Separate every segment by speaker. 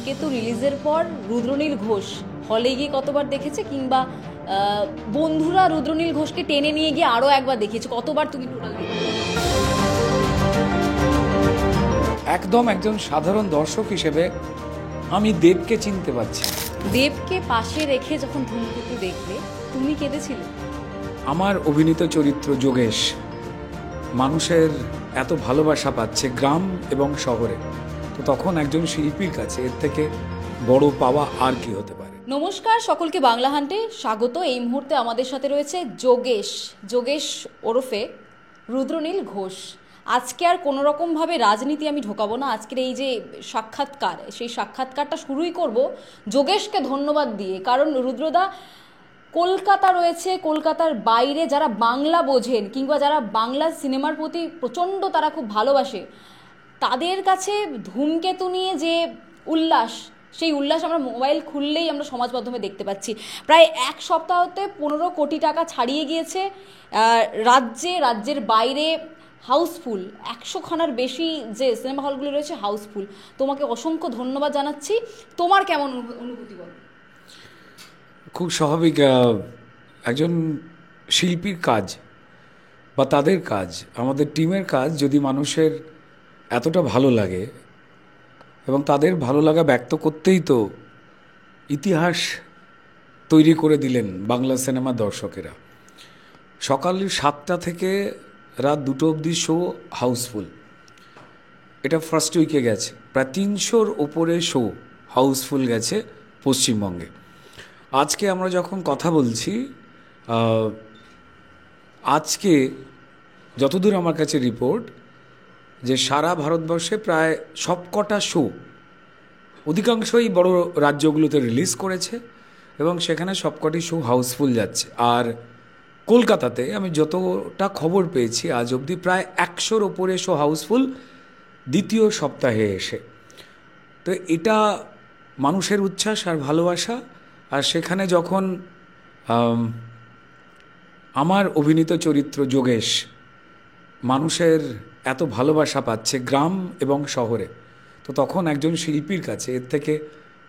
Speaker 1: ধূমকেতু রিলিজের পর রুদ্রনীল ঘোষ হলে গিয়ে কতবার দেখেছে, কিংবা বন্ধুরা রুদ্রনীল ঘোষকে টেনে নিয়ে গিয়ে আরো একবার দেখিয়েছে, কতবার তুমি টোটাল দেখেছো?
Speaker 2: একদম একজন সাধারণ দর্শক হিসেবে আমি দেবকে চিনতে পারছি।
Speaker 1: দেবকে পাশে রেখে যখন ধূমকেতু দেখলে তুমি কেঁদেছিলে?
Speaker 2: আমার অভিনীত চরিত্র যোগেশ মানুষের এত ভালোবাসা পাচ্ছে গ্রাম এবং শহরে, তো তখন একজন শিল্পীর কাছে এর থেকে বড় পাওয়া আর কি হতে পারে।
Speaker 1: নমস্কার সকলকে, বাংলা হান্টে স্বাগত। এই মুহূর্তে আমাদের সাথে রয়েছে যোগেশ ওরফে রুদ্রনীল ঘোষ। আজকে আর কোনো রকমভাবে রাজনীতি আমি ঢোকাবো না। আজকের এই যে সাক্ষাৎকার, সেই সাক্ষাৎকারটা শুরুই করব যোগেশকে ধন্যবাদ দিয়ে, কারণ রুদ্রদা কলকাতা রয়েছে, কলকাতার বাইরে যারা বাংলা বোঝেন কিংবা যারা বাংলা সিনেমার প্রতি প্রচণ্ড তারা খুব ভালোবাসে, তাদের কাছে ধূমকেতু নিয়ে যে উল্লাস, সেই উল্লাস আমরা মোবাইল খুললেই আমরা সমাজ মাধ্যমে দেখতে পাচ্ছি। প্রায় এক সপ্তাহতে 15 কোটি টাকা ছাড়িয়ে গিয়েছে। রাজ্যের বাইরে হাউসফুল, 100খানার বেশি যে সিনেমা হলগুলো রয়েছে হাউসফুল। তোমাকে অসংখ্য ধন্যবাদ জানাচ্ছি। তোমার কেমন অনুভূতি বলো?
Speaker 2: খুব স্বাভাবিক, একজন শিল্পীর কাজ বা তাদের কাজ, আমাদের টিমের কাজ যদি মানুষের এতটা ভালো লাগে এবং তাদের ভালো লাগা ব্যক্ত করতেই তো ইতিহাস তৈরি করে দিলেন বাংলা সিনেমা দর্শকেরা। সকাল 7টা থেকে রাত 2টো অবধি শো হাউসফুল। এটা ফার্স্ট উইকে গেছে, প্রায় 300-র ওপরে শো হাউসফুল গেছে পশ্চিমবঙ্গে। আজকে আমরা যখন কথা বলছি, আজকে যতদূর আমার কাছে রিপোর্ট, যে সারা ভারতবর্ষে প্রায় সবকটা শো, অধিকাংশই বড় রাজ্যগুলোতে রিলিজ করেছে এবং সেখানে সবকটি শো হাউসফুল যাচ্ছে। আর কলকাতাতে আমি যতটা খবর পেয়েছি আজ অবধি প্রায় 100-র ওপরে শো হাউসফুল দ্বিতীয় সপ্তাহে এসে। তো এটা মানুষের উচ্ছ্বাস আর ভালোবাসা। আর সেখানে যখন আমার অভিনীত চরিত্র যোগেশ মানুষের এত ভালোবাসা পাচ্ছে গ্রাম এবং শহরে, তো তখন একজন শিল্পীর কাছে এর থেকে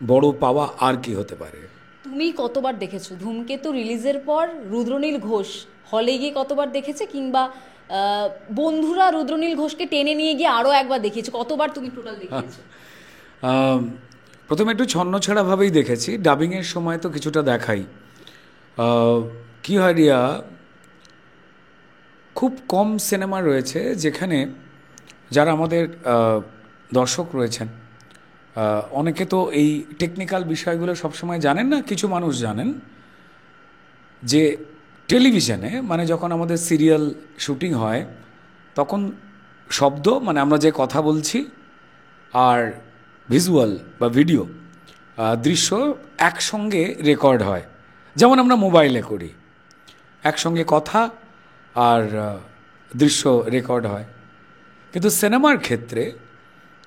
Speaker 2: বড় পাওয়া আর কি হতে পারে।
Speaker 1: তুমি কতবার দেখেছো ধূমকেতু রিলিজের পর রুদ্রনীল ঘোষ হলে গিয়ে কতবার দেখেছে, কিংবা বন্ধুরা রুদ্রনীল ঘোষকে টেনে নিয়ে গিয়ে আরো একবার দেখিয়েছে, কতবার তুমি টোটাল দেখিয়েছো?
Speaker 2: প্রথমে একটু ছন্নছাড়াভাবেই দেখেছি, ডাবিংয়ের সময় তো কিছুটা দেখাই। কি হয় রিয়া, খুব কম সিনেমা রয়েছে যেখানে যারা আমাদের দর্শক রয়েছেন, অনেকে তো এই টেকনিক্যাল বিষয়গুলো সবসময় জানেন না। কিছু মানুষ জানেন যে টেলিভিশনে, মানে যখন আমাদের সিরিয়াল শুটিং হয় তখন শব্দ, মানে আমরা যে কথা বলছি, আর ভিজুয়াল বা ভিডিও দৃশ্য একসঙ্গে রেকর্ড হয়, যেমন আমরা মোবাইলে করি, একসঙ্গে কথা আর দৃশ্য রেকর্ড হয়। কিন্তু সিনেমার ক্ষেত্রে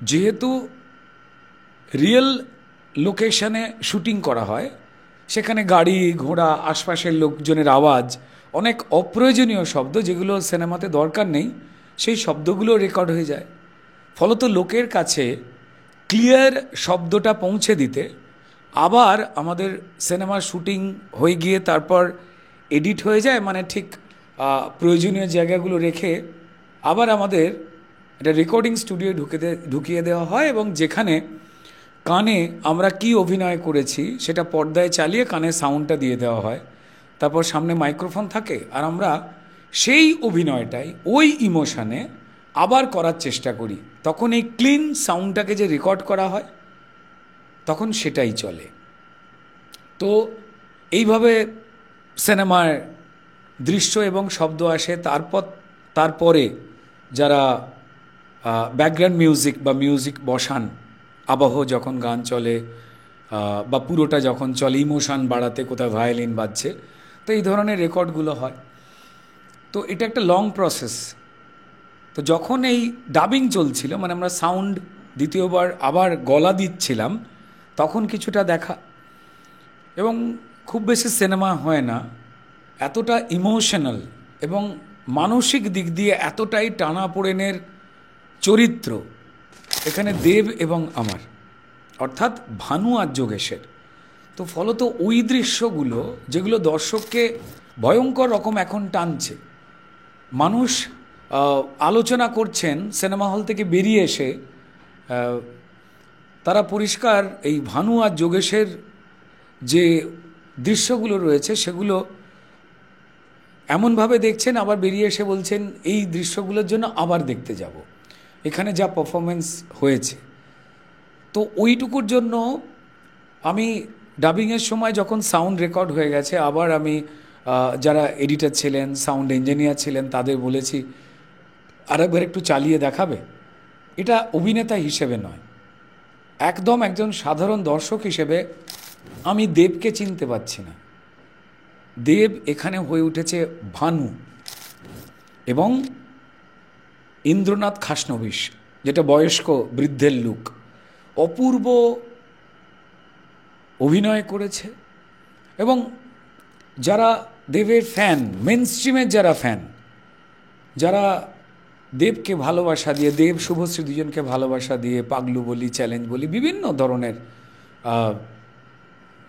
Speaker 2: যেহেতু রিয়েল লোকেশনে শুটিং করা হয়, সেখানে গাড়ি ঘোড়া, আশপাশের লোকজনের আওয়াজ, অনেক অপ্রয়োজনীয় শব্দ যেগুলো সিনেমাতে দরকার নেই, সেই শব্দগুলো রেকর্ড হয়ে যায়। ফলত লোকের কাছে ক্লিয়ার শব্দটা পৌঁছে দিতে আবার আমাদের সিনেমার শুটিং হয়ে গিয়ে তারপর এডিট হয়ে যায়, মানে ঠিক প্রয়োজনীয় জায়গাগুলো রেখে আবার আমাদের এটা রেকর্ডিং স্টুডিও ঢুকিয়ে দেওয়া হয়, এবং যেখানে কানে আমরা কি অভিনয় করেছি সেটা পর্দায় চালিয়ে কানে সাউন্ডটা দিয়ে দেওয়া হয়। তারপর সামনে মাইক্রোফোন থাকে, আর আমরা সেই অভিনয়টাই ওই ইমোশনে আবার করার চেষ্টা করি। তখন এই ক্লিন সাউন্ডটাকে যে রেকর্ড করা হয় তখন সেটাই চলে। তো এইভাবে সিনেমার দৃশ্য এবং শব্দ আসে। তারপরে যারা ব্যাকগ্রাউন্ড মিউজিক বা মিউজিক বসান, আবহ যখন গান চলে বা পুরোটা যখন চলে, ইমোশান বাড়াতে কোথাও ভায়োলিন বাজছে, তো এই ধরনের রেকর্ডগুলো হয়। তো এটা একটা লং প্রসেস। তো যখন এই ডাবিং চলছিল, মানে আমরা সাউন্ড দ্বিতীয়বার আবার গলা দিচ্ছিলাম, তখন কিছুটা দেখা। এবং খুব বেশি সিনেমা হয় না এতটা ইমোশনাল এবং মানসিক দিক দিয়ে এতটাই টানাপোড়েনের চরিত্র এখানে দেব এবং আমার। অর্থাৎ ভানু আর যোগেশের। তো ফলত ওই দৃশ্যগুলো যেগুলো দর্শককে ভয়ঙ্কর রকম এখন টানছে, মানুষ আলোচনা করছেন সিনেমা হল থেকে বেরিয়ে এসে, তারা পরিষ্কার এই ভানু আর যোগেশের যে দৃশ্যগুলো রয়েছে সেগুলো এমনভাবে দেখছেন, আবার বেরিয়ে এসে বলছেন এই দৃশ্যগুলোর জন্য আবার দেখতে যাব, এখানে যা পারফরমেন্স হয়েছে। তো ওইটুকুর জন্য আমি ডাবিংয়ের সময় যখন সাউন্ড রেকর্ড হয়ে গেছে, আবার আমি যারা এডিটর ছিলেন, সাউন্ড ইঞ্জিনিয়ার ছিলেন, তাদের বলেছি আরেকবার একটু চালিয়ে দেখাবে। এটা অভিনেতা হিসেবে নয়, একদম একজন সাধারণ দর্শক হিসেবে আমি দেবকে চিনতে পারছি না। দেব এখানে হয়ে উঠেছে ভানু এবং ইন্দ্রনাথ খাসনবিশ, যেটা বয়স্ক বৃদ্ধের লুক। অপূর্ব অভিনয় করেছে এবং যারা দেবের ফ্যান, মেন স্ট্রিমের যারা ফ্যান, যারা দেবকে ভালোবাসা দিয়ে, দেব শুভশ্রী দুজনকে ভালোবাসা দিয়ে পাগলু বলি, চ্যালেঞ্জ বলি, বিভিন্ন ধরনের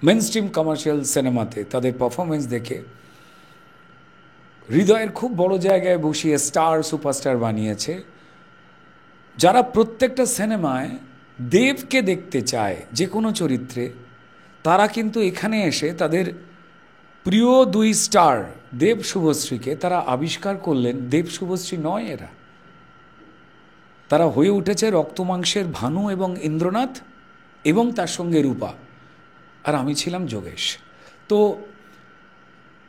Speaker 2: মেন স্ট্রিম কমার্শিয়াল সিনেমাতে তাদের পারফরমেন্স দেখে হৃদয়ের খুব বড় জায়গায় বসিয়ে স্টার সুপারস্টার বানিয়েছে। যারা প্রত্যেকটা সিনেমায় দেবকে দেখতে চায় যে কোনো চরিত্রে, তারা কিন্তু এখানে এসে তাদের প্রিয় দুই স্টার দেব শুভশ্রীকে তারা আবিষ্কার করলেন। দেব শুভশ্রী নয় এরা, তারা হয়ে উঠেছে রক্তমাংসের ভানু এবং ইন্দ্রনাথ এবং তার সঙ্গে রূপা, আর আমি ছিলাম যোগেশ। তো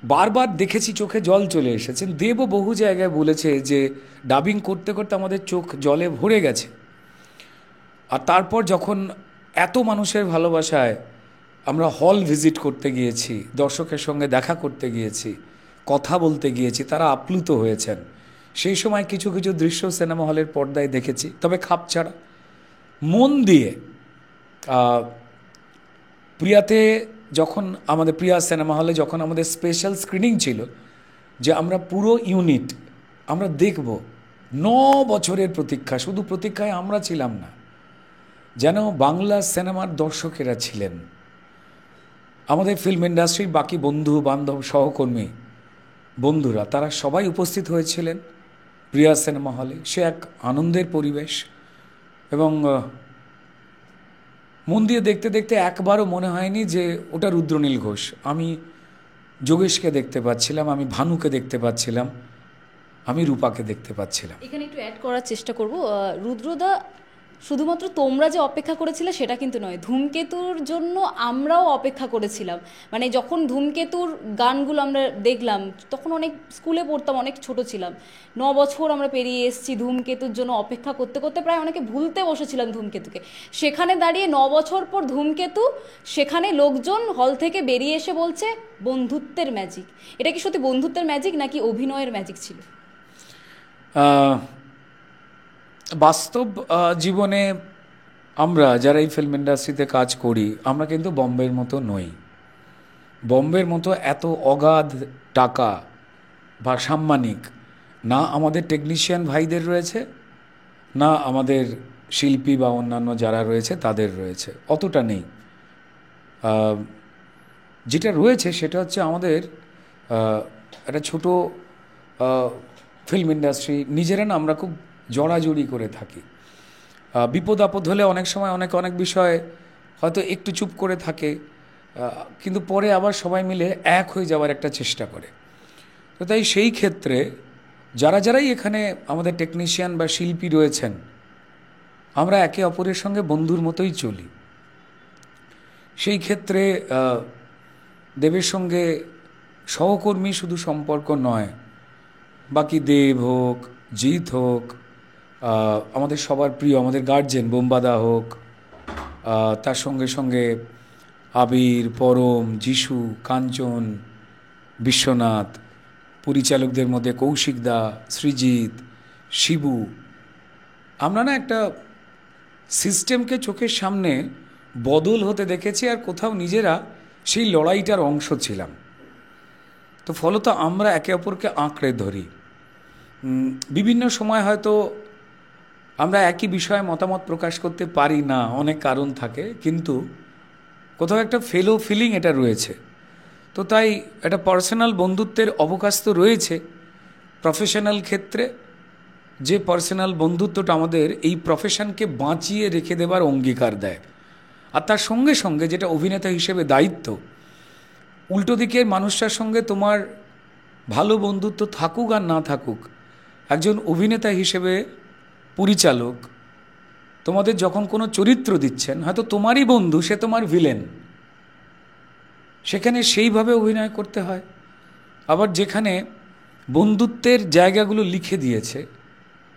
Speaker 2: বারবার দেখেছি, চোখে জল চলে এসেছেন। দেবও বহু জায়গায় বলেছে যে ডাবিং করতে করতে আমাদের চোখ জলে ভরে গেছে। আর তারপর যখন এত মানুষের ভালোবাসায় আমরা হল ভিজিট করতে গিয়েছি, দর্শকের সঙ্গে দেখা করতে গিয়েছি, কথা বলতে গিয়েছি, তারা আপ্লুত হয়েছেন। সেই সময় কিছু কিছু দৃশ্য সিনেমা হলের পর্দায় দেখেছি, তবে খাপ ছাড়া মন দিয়ে। প্রিয়াতে যখন আমাদের প্রিয়া সিনেমা হলে যখন আমাদের স্পেশাল স্ক্রিনিং ছিল, যে আমরা পুরো ইউনিট আমরা দেখব, 9 বছরের প্রতীক্ষা, শুধু প্রতীক্ষায় আমরা ছিলাম না, যেন বাংলা সিনেমার দর্শকেরা ছিলেন, আমাদের ফিল্ম ইন্ডাস্ট্রির বাকি বন্ধু বান্ধব সহকর্মী বন্ধুরা, তারা সবাই উপস্থিত হয়েছিলেন প্রিয়া সিনেমা হলে। সে এক আনন্দের পরিবেশ এবং মন দিয়ে দেখতে দেখতে একবারও মনে হয়নি যে ওটা রুদ্রনীল ঘোষ। আমি যোগেশকে দেখতে পাচ্ছিলাম, আমি ভানুকে দেখতে পাচ্ছিলাম, আমি রূপাকে দেখতে পাচ্ছিলাম।
Speaker 1: এখানে একটু অ্যাড করার চেষ্টা করব, রুদ্রদা শুধুমাত্র তোমরা যে অপেক্ষা করেছিলে সেটা কিন্তু নয়, ধূমকেতুর জন্য আমরাও অপেক্ষা করেছিলাম। মানে যখন ধূমকেতুর গানগুলো আমরা দেখলাম, তখন অনেক স্কুলে পড়তাম, অনেক ছোট ছিলাম, 9 বছর আমরা পেরিয়ে এসেছি ধূমকেতুর জন্য অপেক্ষা করতে করতে, প্রায় অনেকে ভুলতে বসেছিলাম ধূমকেতুকে। সেখানে দাঁড়িয়ে 9 বছর পর ধূমকেতু, সেখানে লোকজন হল থেকে বেরিয়ে এসে বলছে বন্ধুত্বের ম্যাজিক। এটা কি সত্যি বন্ধুত্বের ম্যাজিক নাকি অভিনয়ের ম্যাজিক ছিল?
Speaker 2: বাস্তব জীবনে আমরা যারা এই ফিল্ম ইন্ডাস্ট্রিতে কাজ করি, আমরা কিন্তু বম্বের মতো নই। বম্বের মতো এত অগাধ টাকা বা সাম্মানিক না আমাদের টেকনিশিয়ান ভাইদের রয়েছে, না আমাদের শিল্পী বা অন্যান্য যারা রয়েছে তাদের রয়েছে, অতটা নেই। যেটা রয়েছে সেটা হচ্ছে আমাদের একটা ছোট ফিল্ম ইন্ডাস্ট্রি, নিজেরা না আমরা খুব জড়াজড়ি করে থাকি। বিপদ আপদ হলে অনেক সময় অনেক বিষয় হয়তো একটু চুপ করে থাকে, কিন্তু পরে আবার সবাই মিলে এক হয়ে যাওয়ার একটা চেষ্টা করে। তো তাই সেই ক্ষেত্রে যারাই এখানে আমাদের টেকনিশিয়ান বা শিল্পী রয়েছেন, আমরা একে অপরের সঙ্গে বন্ধুর মতোই চলি। সেই ক্ষেত্রে দেবের সঙ্গে সহকর্মী শুধু সম্পর্ক নয়, বাকি দেব হোক, জিৎ হোক, আমাদের সবার প্রিয় আমাদের গার্জেন বোমবাদা হোক, তার সঙ্গে সঙ্গে আবির, পরম, যিশু, কাঞ্চন, বিশ্বনাথ, পরিচালকদের মধ্যে কৌশিকদা, সৃজিত, শিবু, আমরা না একটা সিস্টেমকে চোখের সামনে বদল হতে দেখেছি, আর কোথাও নিজেরা সেই লড়াইটার অংশ ছিলাম। তো ফলত আমরা একে অপরকে আঁকড়ে ধরি। বিভিন্ন সময় হয়তো আমরা একই বিষয়ে মতামত প্রকাশ করতে পারি না, অনেক কারণ থাকে, কিন্তু কোথাও একটা ফেলো ফিলিং এটা রয়েছে। তো তাই একটা পার্সোনাল বন্ধুত্বের অবকাশ তো রয়েছে। প্রফেশনাল ক্ষেত্রে যে পার্সোনাল বন্ধুত্বটা আমাদের এই প্রফেশনকে বাঁচিয়ে রেখে দেবার অঙ্গীকার দেয়, আর তার সঙ্গে সঙ্গে যেটা অভিনেতা হিসেবে দায়িত্ব, উল্টো দিকের মানুষটার সঙ্গে তোমার ভালো বন্ধুত্ব থাকুক আর না থাকুক, একজন অভিনেতা হিসেবে পরিচালক তোমাদের যখন কোনো চরিত্র দিচ্ছেন, হয়তো তোমারই বন্ধু সে তোমার ভিলেন, সেখানে সেইভাবে অভিনয় করতে হয়। আবার যেখানে বন্ধুত্বের জায়গাগুলো লিখে দিয়েছে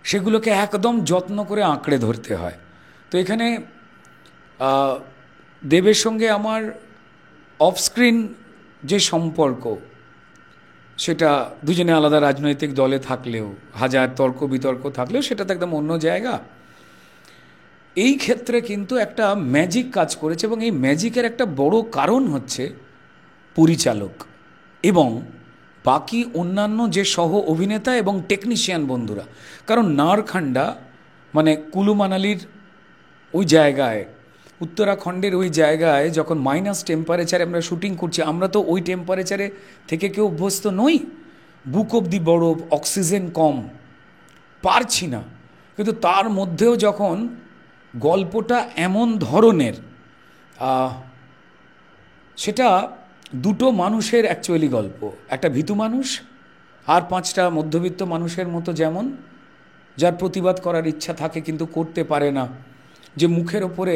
Speaker 2: সেগুলোকে একদম যত্ন করে আঁকড়ে ধরতে হয়। তো এখানে দেবের সঙ্গে আমার অফস্ক্রিন যে সম্পর্ক, সেটা দুজনে আলাদা রাজনৈতিক দলে থাকলেও, হাজার তর্ক বিতর্ক থাকলেও, সেটা তো একদম অন্য জায়গা। এই ক্ষেত্রে কিন্তু একটা ম্যাজিক কাজ করেছে, এবং এই ম্যাজিকের একটা বড় কারণ হচ্ছে পরিচালক এবং বাকি অন্যান্য যে সহ অভিনেতা এবং টেকনিশিয়ান বন্ধুরা। কারণ নারখান্ডা মানে কুলু মানালির ওই জায়গায়, উত্তরাখণ্ডের ওই জায়গায় যখন মাইনাস টেম্পারেচারে আমরা শুটিং করছি, আমরা তো ওই টেম্পারেচারে থেকে কেউ অভ্যস্ত নই। বুক অবধি বরফ, অক্সিজেন কম, পারছি না। কিন্তু তার মধ্যেও যখন গল্পটা এমন ধরনের, সেটা দুটো মানুষের অ্যাকচুয়ালি গল্প, একটা ভীতু মানুষ আর পাঁচটা মধ্যবিত্ত মানুষের মতো, যেমন যার প্রতিবাদ করার ইচ্ছা থাকে কিন্তু করতে পারে না, যে মুখের ওপরে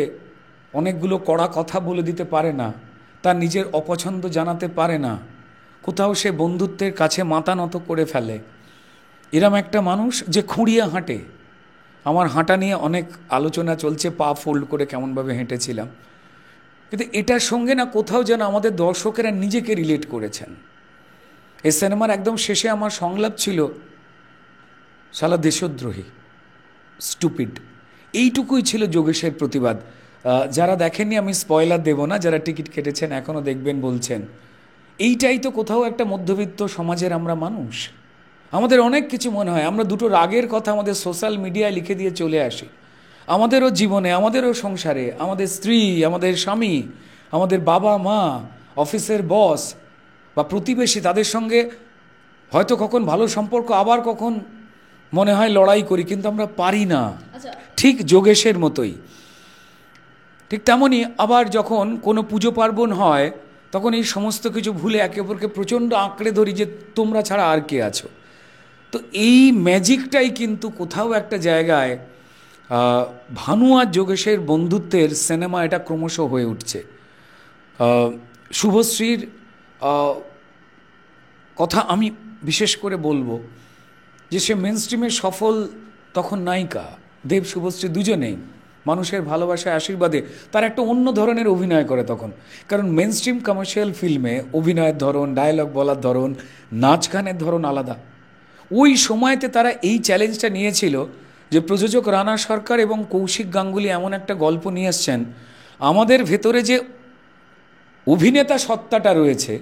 Speaker 2: অনেকগুলো কড়া কথা বলে দিতে পারে না, তার নিজের অপছন্দ জানাতে পারে না, কোথাও সে বন্ধুত্বের কাছে মাথা নত করে ফেলে। এরম একটা মানুষ যে খুঁড়িয়ে হাঁটে। আমার হাঁটা নিয়ে অনেক আলোচনা চলছে, পা ফোল্ড করে কেমনভাবে হেঁটেছিলাম, কিন্তু এটার সঙ্গে না কোথাও যেন আমাদের দর্শকেরা নিজেকে রিলেট করেছেন। এই সিনেমার একদম শেষে আমার সংলাপ ছিল, শালা দেশদ্রোহী, স্টুপিড। এইটুকুই ছিল যোগেশের প্রতিবাদ। যারা দেখেননি আমি স্পয়লার দেব না, যারা টিকিট কেটেছেন এখনও দেখবেন বলছেন। এইটাই তো কোথাও একটা মধ্যবিত্ত সমাজের আমরা মানুষ। আমাদের অনেক কিছু মনে হয়, আমরা দুটো রাগের কথা আমাদের সোশ্যাল মিডিয়ায় লিখে দিয়ে চলে আসি। আমাদেরও জীবনে, আমাদেরও সংসারে, আমাদের স্ত্রী, আমাদের স্বামী, আমাদের বাবা মা, অফিসের বস বা প্রতিবেশী, তাদের সঙ্গে হয়তো কখন ভালো সম্পর্ক, আবার কখন মনে হয় লড়াই করি, কিন্তু আমরা পারি না। ঠিক যোগেশের মতোই, ঠিক তেমনই আবার যখন কোনো পুজো পার্বণ হয়, তখন এই সমস্ত কিছু ভুলে একে অপরকে প্রচণ্ড আঁকড়ে ধরি যে তোমরা ছাড়া আর কে আছো। তো এই ম্যাজিকটাই কিন্তু কোথাও একটা জায়গায় ভানু আর যোগেশের বন্ধুত্বের সিনেমা এটা ক্রমশ হয়ে উঠছে। শুভশ্রীর কথা আমি বিশেষ করে বলবো যে সে মেন স্ট্রিমে সফল তখন নায়িকা, দেব শুভশ্রী দুজনেই মানুষের ভালোবাসায় আশীর্বাদে তার একটা অন্য ধরনের অভিনয় করে তখন। কারণ মেন স্ট্রিম কমার্শিয়াল ফিল্মে অভিনয়ের ধরন, ডায়লগ বলার ধরন, নাচ গানের ধরন আলাদা। ওই সময়তে তারা এই চ্যালেঞ্জটা নিয়েছিল যে প্রযোজক রানা সরকার এবং কৌশিক গাঙ্গুলি এমন একটা গল্প নিয়ে এসছেন, আমাদের ভেতরে যে অভিনেতা সত্তাটা রয়েছে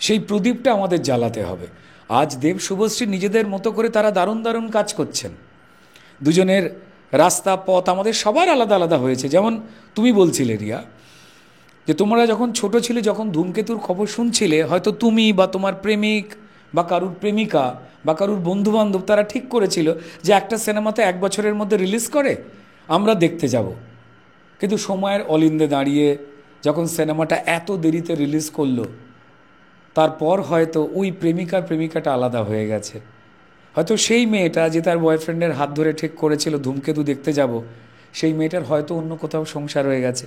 Speaker 2: সেই প্রদীপটা আমাদের জ্বালাতে হবে। আজ দেব শুভশ্রী নিজেদের মতো করে তারা দারুণ দারুণ কাজ করছেন। দুজনের রাস্তা পথ আমাদের সবার আলাদা আলাদা হয়েছে। যেমন তুমি বলছিলে রিয়া, যে তোমরা যখন ছোট ছিলে, যখন ধূমকেতুর খবর শুনছিলে, হয়তো তুমি বা তোমার প্রেমিক বা কারুর প্রেমিকা বা কারুর বন্ধুবান্ধব তারা ঠিক করেছিল যে একটা সিনেমাতে 1 বছরের মধ্যে রিলিজ করে আমরা দেখতে যাব। কিন্তু সময়ের অলিন্দে দাঁড়িয়ে যখন সিনেমাটা এত দেরিতে রিলিজ করলো, তারপর হয়তো ওই প্রেমিকাটা আলাদা হয়ে গেছে। হয়তো সেই মেয়েটা যে তার বয়ফ্রেন্ডের হাত ধরে ঠিক করেছিল ধূমকেতু দেখতে যাব, সেই মেয়েটার হয়তো অন্য কোথাও সংসার হয়ে গেছে।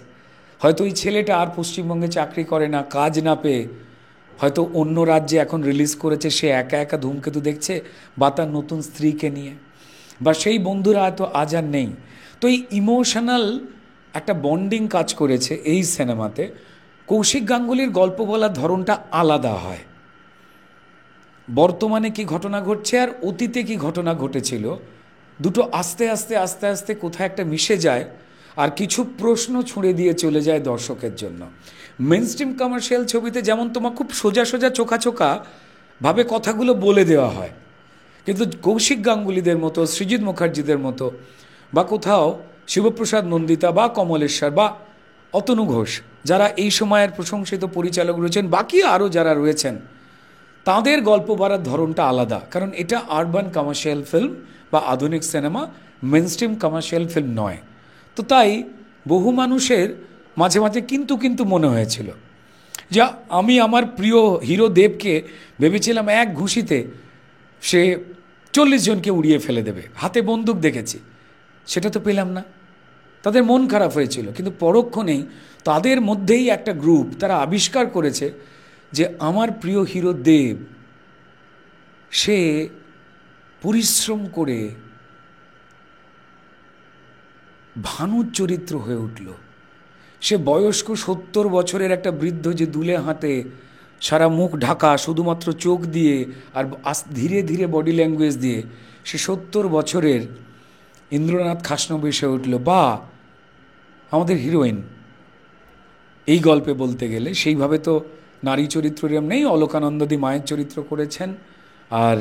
Speaker 2: হয়তো ওই ছেলেটা আর পশ্চিমবঙ্গে চাকরি করে না, কাজ না পেয়ে হয়তো অন্য রাজ্যে এখন রিলিজ করেছে, সে একা একা ধূমকেতু দেখছে বা তার নতুন স্ত্রীকে নিয়ে, বা সেই বন্ধুরা হয়তো আজ আর নেই। তো এই ইমোশনাল একটা বন্ডিং কাজ করেছে এই সিনেমাতে। কৌশিক গাঙ্গুলির গল্প বলার ধরনটা আলাদা হয়। বর্তমানে কি ঘটনা ঘটছে আর অতীতে কি ঘটনা ঘটেছিল, দুটো আস্তে আস্তে আস্তে আস্তে কোথায় একটা মিশে যায়, আর কিছু প্রশ্ন ছুঁড়ে দিয়ে চলে যায় দর্শকের জন্য। মেনস্ট্রিম কমার্শিয়াল ছবিতে যেমন তোমার খুব সোজা সোজা চোখা চোখা ভাবে কথাগুলো বলে দেওয়া হয়, কিন্তু কৌশিক গাঙ্গুলিদের মতো, সৃজিত মুখার্জিদের মতো বা কোথাও শিবপ্রসাদ নন্দিতা বা কমলেশ্বর বা অতনু ঘোষ, যারা এই সময়ের প্রশংসিত পরিচালক রয়েছেন, বাকি আরও যারা রয়েছেন, তাদের গল্প বলার ধরনটা আলাদা। কারণ এটা আরবান কমার্শিয়াল ফিল্ম বা আধুনিক সিনেমা, মেনস্ট্রিম কমার্শিয়াল ফিল্ম নয়। তো তাই বহু মানুষের মাঝে মাঝে কিন্তু কিন্তু মনে হয়েছিল, যা আমি আমার প্রিয় হিরো দেবকে ভেবেছিলাম এক ঘুষিতে সে 40 জনকে উড়িয়ে ফেলে দেবে, হাতে বন্দুক দেখেছি, সেটা তো পেলাম না। তাদের মন খারাপ হয়েছিল, কিন্তু পরক্ষণেই তাদের মধ্যেই একটা গ্রুপ তারা আবিষ্কার করেছে যে আমার প্রিয় হিরো দেব সে পরিশ্রম করে ভানুর চরিত্র হয়ে উঠল। সে বয়স্ক 70 বছরের একটা বৃদ্ধ যে দুলে হাতে, সারা মুখ ঢাকা, শুধুমাত্র চোখ দিয়ে আর ধীরে ধীরে বডি ল্যাঙ্গুয়েজ দিয়ে সে 70 বছরের ইন্দ্রনাথ খাসনবী এসে উঠল। বা আমাদের হিরোইন এই গল্পে বলতে গেলে সেইভাবে তো নারী চরিত্র এরম নেই। অলকানন্দী মায়ের চরিত্র করেছেন, আর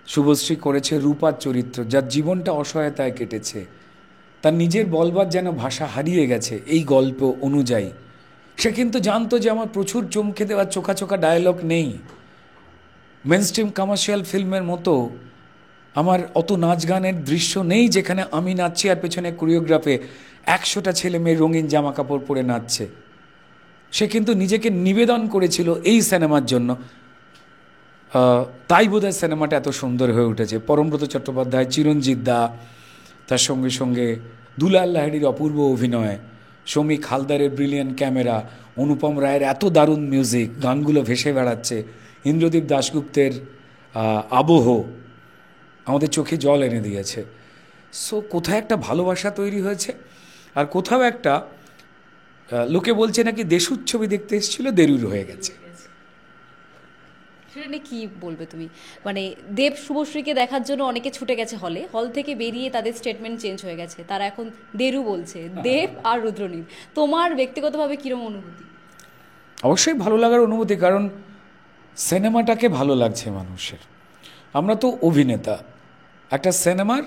Speaker 2: শুভশ্রী করেছে রূপার চরিত্র, যার জীবনটা অসহায়তায় কেটেছে, তার নিজের বলবার যেন ভাষা হারিয়ে গেছে এই গল্প অনুযায়ী। সে কিন্তু জানতো যে আমার প্রচুর চমকে দেওয়ার চোখা চোখা ডায়লগ নেই, মেনস্ট্রিম কমার্শিয়াল ফিল্মের মতো আমার অত নাচ গানের দৃশ্য নেই যেখানে আমি নাচছি আর পেছনে কোরিওগ্রাফে 100টা ছেলে মেয়ে রঙিন জামা কাপড় পরে নাচছে। সে কিন্তু নিজেকে নিবেদন করেছিল এই সিনেমার জন্য। তাই বোধহয় সিনেমাটা এত সুন্দর হয়ে উঠেছে। পরমব্রত চট্টোপাধ্যায়, চিরঞ্জিত দা, তার সঙ্গে সঙ্গে দুলাল লাহিড়ির অপূর্ব অভিনয়, শমীক হালদারের ব্রিলিয়ান্ট ক্যামেরা, অনুপম রায়ের এত দারুণ মিউজিক, গানগুলো ভেসে বেড়াচ্ছে, ইন্দ্রদীপ দাশগুপ্তের আবহ আমাদের চোখে জল এনে দিয়েছে। সো কোথায় একটা ভালোবাসা তৈরি হয়েছে, আর কোথাও একটা লোকে বলছে নাকি দেশুর ছবি দেখতে এসেছিল, দেরুর হয়ে গেছে।
Speaker 1: সেটা নিয়ে কী বলবে তুমি? মানে দেব শুভশ্রীকে দেখার জন্য অনেকে ছুটে গেছে হলে, হল থেকে বেরিয়ে তাদের স্টেটমেন্ট চেঞ্জ হয়ে গেছে, তারা এখন দেরু বলছে, দেব আর রুদ্রনীল। তোমার ব্যক্তিগতভাবে কীরকম অনুভূতি?
Speaker 2: অবশ্যই ভালো লাগার অনুভূতি, কারণ সিনেমাটাকে ভালো লাগছে মানুষের। আমরা তো অভিনেতা, একটা সিনেমার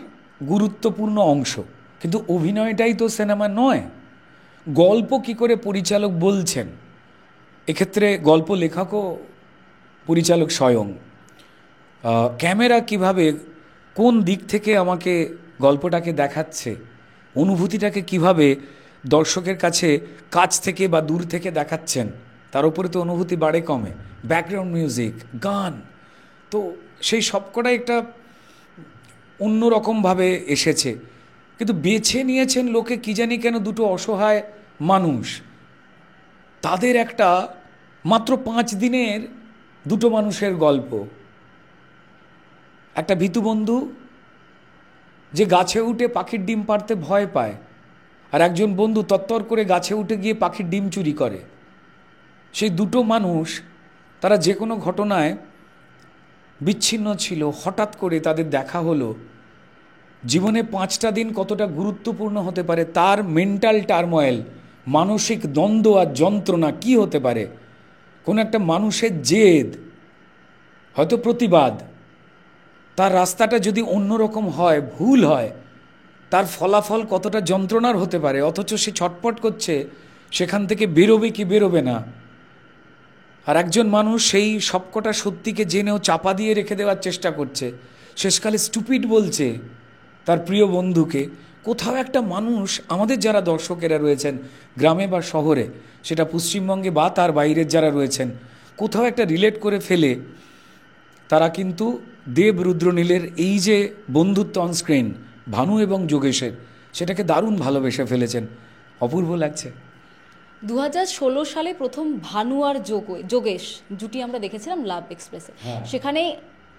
Speaker 2: গুরুত্বপূর্ণ অংশ, কিন্তু অভিনয়টাই তো সিনেমা নয়। গল্প কি করে পরিচালক বলছেন, এক্ষেত্রে গল্প লেখকও পরিচালক স্বয়ং, ক্যামেরা কিভাবে কোন দিক থেকে আমাকে গল্পটাকে দেখাচ্ছে, অনুভূতিটাকে কিভাবে দর্শকের কাছে কাছ থেকে বা দূর থেকে দেখাচ্ছেন, তার উপরে তো অনুভূতি বাড়ে কমে। ব্যাকগ্রাউন্ড মিউজিক, গান, তো সেই সবকটাই একটা অন্যরকমভাবে এসেছে। কিন্তু বেছে নিয়েছেন লোকে কি জানি কেন দুটো অসহায় মানুষ, তাদের একটা মাত্র 5 দিনের দুটো মানুষের গল্প। একটা ভীতু বন্ধু যে গাছে উঠে পাখির ডিম পাড়তে ভয় পায়, আর একজন বন্ধু তত্তর করে গাছে উঠে গিয়ে পাখির ডিম চুরি করে। সেই দুটো মানুষ তারা যে কোনো ঘটনায় বিচ্ছিন্ন ছিল, হঠাৎ করে তাদের দেখা হলো। জীবনে 5টা দিন কতটা গুরুত্বপূর্ণ হতে পারে, তার মেন্টাল টার্ময়েল, মানসিক দ্বন্দ্ব আর যন্ত্রণা কি হতে পারে, কোন একটা মানুষের জেদ, হয়তো প্রতিবাদ, তার রাস্তাটা যদি অন্যরকম হয়, ভুল হয়, তার ফলাফল কতটা যন্ত্রণার হতে পারে, অথচ সে ছটপট করছে সেখান থেকে বেরোবে কি বেরোবে না। আর একজন মানুষ সেই সবকটা সত্যিকে জেনেও চাপা দিয়ে রেখে দেওয়ার চেষ্টা করছে, শেষকালে স্টুপিড বলছে তার প্রিয় বন্ধুকে। কোথাও একটা মানুষ, আমাদের যারা দর্শকেরা রয়েছেন গ্রামে বা শহরে, সেটা পশ্চিমবঙ্গে বা তার বাইরের যারা রয়েছেন, কোথাও একটা রিলেট করে ফেলে তারা কিন্তু দেব রুদ্রনীলের এই যে বন্ধুত্ব অনস্ক্রিন ভানু এবং যোগেশের, সেটাকে দারুণ ভালোবেসে ফেলেছেন। অপূর্ব লাগছে।
Speaker 1: 2016 সালে প্রথম ভানু আর যোগেশ জুটি আমরা দেখেছিলাম লাভ এক্সপ্রেসে। সেখানে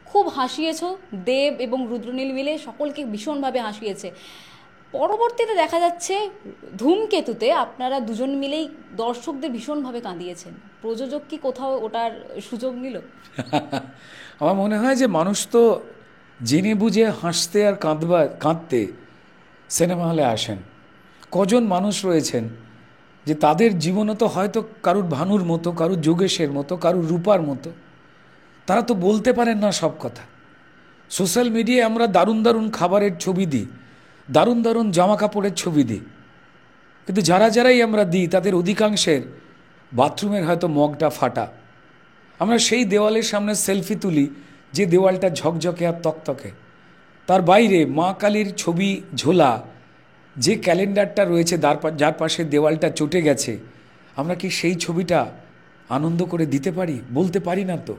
Speaker 1: খুব হাসিয়েছো, দেব এবং রুদ্রনীল মিলে সকলকে ভীষণভাবে হাসিয়েছে। পরবর্তীতে দেখা যাচ্ছে ধূমকেতুতে আপনারা দুজন মিলেই দর্শকদের ভীষণভাবে কাঁদিয়েছেন। প্রযোজক কি কোথাও ওটার সুযোগ নিল?
Speaker 2: আমার মনে হয় যে মানুষ তো জেনে বুঝে হাসতে আর কাঁদতে সিনেমা হলে আসেন। কজন মানুষ রয়েছেন যে তাদের জীবনও তো হয়তো কারুর ভানুর মতো, কারুর যোগেশের মতো, কারুর রূপার মতো, তারা তো বলতে পারেন না সব কথা। সোশ্যাল মিডিয়ায় আমরা দারুণ দারুণ খাবারের ছবি দিই, দারুণ দারুণ জামা কাপড়ের ছবি দিই, কিন্তু যারাই আমরা দিই তাদের অধিকাংশের বাথরুমের হয়তো মগটা ফাটা। আমরা সেই দেওয়ালের সামনে সেলফি তুলি যে দেওয়ালটা ঝকঝকে আর তকতকে, তার বাইরে মা কালীর ছবি ঝোলা যে ক্যালেন্ডারটা রয়েছে যার পাশে দেওয়ালটা চটে গেছে, আমরা কি সেই ছবিটা আনন্দ করে দিতে পারি? বলতে পারি না তো।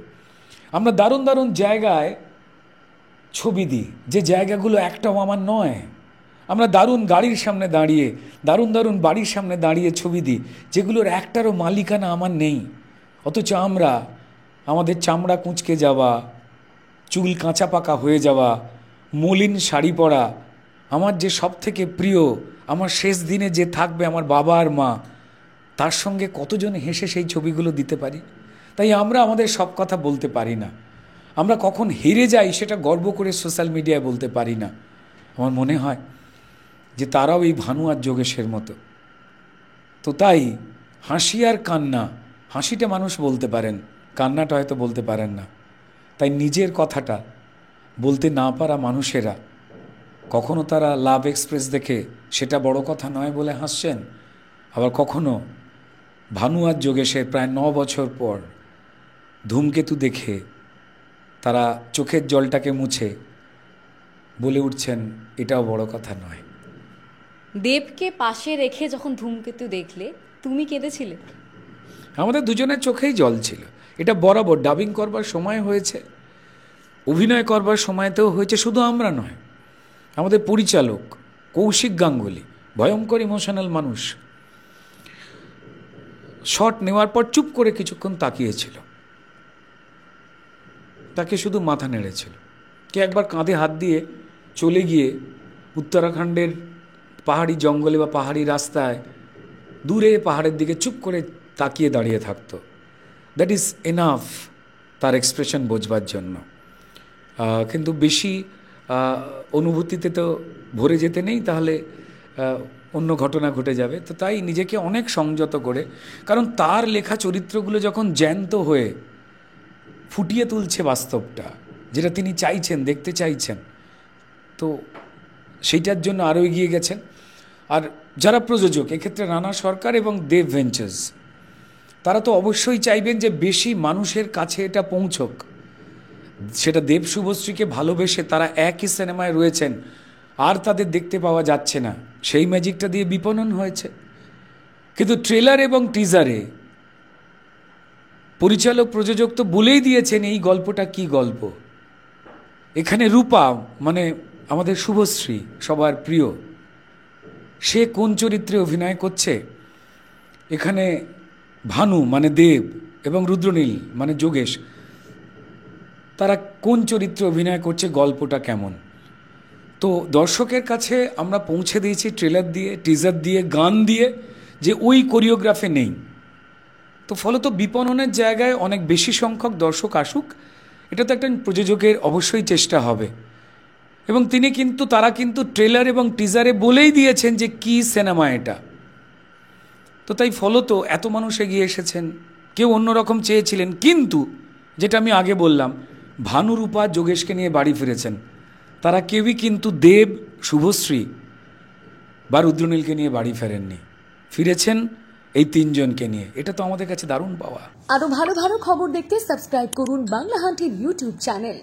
Speaker 2: আমরা দারুণ দারুণ জায়গায় ছবি দিই যে জায়গাগুলো একটাও আমার নয়। আমরা দারুণ গাড়ির সামনে দাঁড়িয়ে, দারুণ দারুণ বাড়ির সামনে দাঁড়িয়ে ছবি দিই যেগুলোর একটারও মালিকানা আমার নেই। অথচ আমরা আমাদের চামড়া কুঁচকে যাওয়া, চুল কাঁচা পাকা হয়ে যাওয়া, মলিন শাড়ি পরা, আমার যে সব থেকে প্রিয়, আমার শেষ দিনে যে থাকবে আমার বাবা আর মা, তার সঙ্গে কতজন হেসে সেই ছবিগুলো দিতে পারি। তাই আমরা আমাদের সব কথা বলতে পারি না। আমরা কখন হেরে যাই সেটা গর্ব করে সোশ্যাল মিডিয়ায় বলতে পারি না। আমার মনে হয় যে তারাও এই ভানু আর যোগেশের মতো। তো তাই হাসি আর কান্না, হাসিটা মানুষ বলতে পারেন, কান্নাটা হয়তো বলতে পারেন না। তাই নিজের কথাটা বলতে না পারা মানুষেরা কখনো তারা লাভ এক্সপ্রেস দেখে সেটা বড় কথা নয় বলে হাসছেন, আবার কখনো ভানু আর যোগেশের প্রায় 9 বছর পর ধূমকেতু দেখে তারা চোখের জলটাকে মুছে বলে উঠছেন এটাও বড় কথা নয়।
Speaker 1: দেবকে পাশে রেখে যখন ধূমকেতু দেখলে তুমি কেঁদেছিলে?
Speaker 2: আমাদের দুজনের চোখেই জল ছিল। এটা বরাবর ডাবিং করবার সময় হয়েছে, অভিনয় করবার সময়তেও হয়েছে। শুধু আমরা নয়, আমাদের পরিচালক কৌশিক গাঙ্গুলি ভয়ঙ্কর ইমোশনাল মানুষ, শট নেওয়ার পর চুপ করে কিছুক্ষণ তাকিয়েছিল, তাকে শুধু মাথা নেড়েছিল। কে একবার কাঁধে হাত দিয়ে চলে গিয়ে উত্তরাখণ্ডের পাহাড়ি জঙ্গলে বা পাহাড়ি রাস্তায় দূরে পাহাড়ের দিকে চুপ করে তাকিয়ে দাঁড়িয়ে থাকতো। দ্যাট ইজ এনাফ তার এক্সপ্রেশন বোঝবার জন্য। কিন্তু বেশি অনুভূতিতে তো ভরে যেতে নেই, তাহলে অন্য ঘটনা ঘটে যাবে। তো তাই নিজেকে অনেক সংযত করে, কারণ তার লেখা চরিত্রগুলো যখন জ্যান্ত হয়ে ফুটিয়ে তুলছে বাস্তবটা, যেটা তিনি চাইছেন, দেখতে চাইছেন, তো সেইটার জন্য আরও এগিয়ে গেছেন। আর যারা প্রযোজক, এক্ষেত্রে রানা সরকার এবং দেব ভেঞ্চার্স, তারা তো অবশ্যই চাইবেন যে বেশি মানুষের কাছে এটা পৌঁছক। সেটা দেব শুভশ্রীকে ভালোবেসে তারা একই সিনেমায় রয়েছেন, আর তাদের দেখতে পাওয়া যাচ্ছে না, সেই ম্যাজিকটা দিয়ে বিপণন হয়েছে। কিন্তু ট্রেলার এবং টিজারে পরিচালক প্রযোজক তো বলেই দিয়েছেন এই গল্পটা কি গল্প। এখানে রূপা মানে আমাদের শুভশ্রী, সবার প্রিয়, সে কোন চরিত্রে অভিনয় করছে, এখানে ভানু মানে দেব এবং রুদ্রনীল মানে যোগেশ, তারা কোন চরিত্রে অভিনয় করছে, গল্পটা কেমন। তো দর্শকের কাছে আমরা পৌঁছে দিয়েছি ট্রেলার দিয়ে, টিজার দিয়ে, গান দিয়ে, যে ওই কোরিওগ্রাফে নেই। তো ফলত বিপণনের জায়গায় অনেক বেশি সংখ্যক দর্শক আসুক, এটা তো একটা প্রযোজকের অবশ্যই চেষ্টা হবে। এবং তারা কিন্তু ট্রেলার এবং টিজারে বলেই দিয়েছেন যে কি সিনেমা এটা। তো তাই ফলত এত মানুষ এগিয়ে এসেছেন। কেউ অন্যরকম চেয়েছিলেন, কিন্তু যেটা আমি আগে বললাম, ভানুরূপা যোগেশকে নিয়ে বাড়ি ফিরেছেন। তারা কেউই কিন্তু দেব, শুভশ্রী বা রুদ্রনীলকে নিয়ে বাড়ি ফেরেননি, ফিরেছেন এই 3 জনকে নিয়ে। এটা তো আমাদের কাছে দারুণ পাওয়া।
Speaker 3: আরো ভালো ভালো খবর দেখতে সাবস্ক্রাইব করুন বাংলা হান্টির ইউটিউব চ্যানেল।